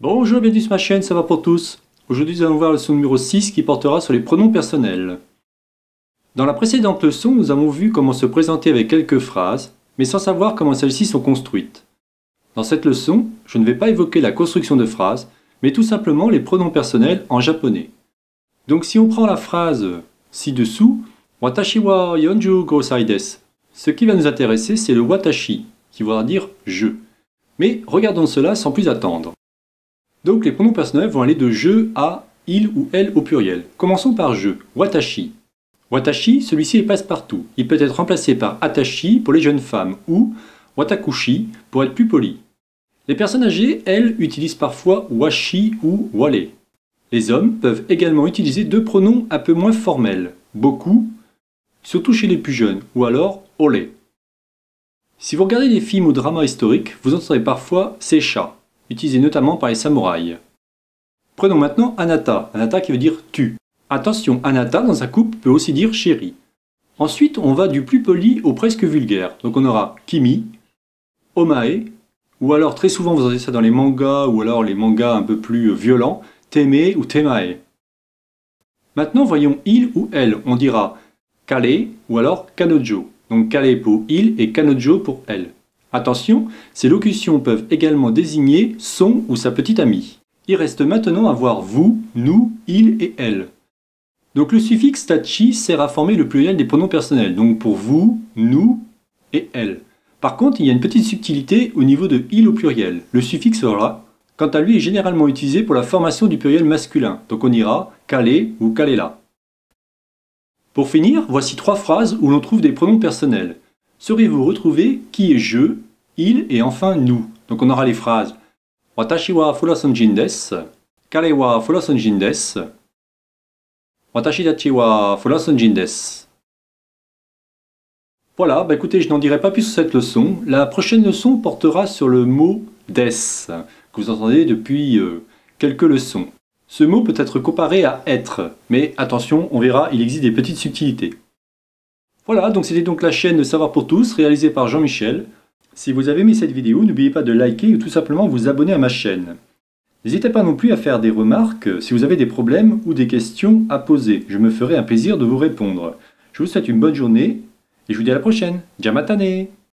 Bonjour, bienvenue sur ma chaîne, ça va pour tous. Aujourd'hui nous allons voir la leçon numéro 6 qui portera sur les pronoms personnels. Dans la précédente leçon, nous avons vu comment se présenter avec quelques phrases, mais sans savoir comment celles-ci sont construites. Dans cette leçon, je ne vais pas évoquer la construction de phrases, mais tout simplement les pronoms personnels en japonais. Donc si on prend la phrase ci-dessous, Watashi wa 45 desu, ce qui va nous intéresser c'est le watashi, qui voudra dire je. Mais regardons cela sans plus attendre. Donc les pronoms personnels vont aller de je à il ou elle au pluriel. Commençons par je, watashi. Watashi, celui-ci est passe-partout. Il peut être remplacé par atashi pour les jeunes femmes ou watakushi pour être plus poli. Les personnes âgées, elles, utilisent parfois washi ou wale. Les hommes peuvent également utiliser deux pronoms un peu moins formels, beaucoup, surtout chez les plus jeunes, ou alors ole. Si vous regardez des films ou dramas historiques, vous entendrez parfois seisha, utilisé notamment par les samouraïs. Prenons maintenant anata, anata qui veut dire tu. Attention, anata dans un couple peut aussi dire chéri. Ensuite, on va du plus poli au presque vulgaire. Donc on aura kimi, omae, ou alors très souvent vous entendez ça dans les mangas, ou alors les mangas un peu plus violents, teme ou temae. Maintenant voyons il ou elle, on dira kale ou alors kanojo. Donc kale pour il et kanojo pour elle. Attention, ces locutions peuvent également désigner son ou sa petite amie. Il reste maintenant à voir vous, nous, il et elle. Donc le suffixe tachi sert à former le pluriel des pronoms personnels, donc pour vous, nous et elle. Par contre, il y a une petite subtilité au niveau de il au pluriel. Le suffixe ra, quant à lui, est généralement utilisé pour la formation du pluriel masculin, donc on ira kale ou kalela. Pour finir, voici trois phrases où l'on trouve des pronoms personnels. Saurez-vous retrouver qui est je, il et enfin nous. Donc on aura les phrases Watashi wa furasonjin desu, kare wa furasonjin desu, watashi tachi wa furasonjin desu. Voilà, écoutez, je n'en dirai pas plus sur cette leçon. La prochaine leçon portera sur le mot des, que vous entendez depuis quelques leçons. Ce mot peut être comparé à être, mais attention, on verra, il existe des petites subtilités. Voilà, donc c'était donc la chaîne de Savoir pour tous, réalisée par Jean-Michel. Si vous avez aimé cette vidéo, n'oubliez pas de liker ou tout simplement vous abonner à ma chaîne. N'hésitez pas non plus à faire des remarques si vous avez des problèmes ou des questions à poser. Je me ferai un plaisir de vous répondre. Je vous souhaite une bonne journée et je vous dis à la prochaine. Jamatane!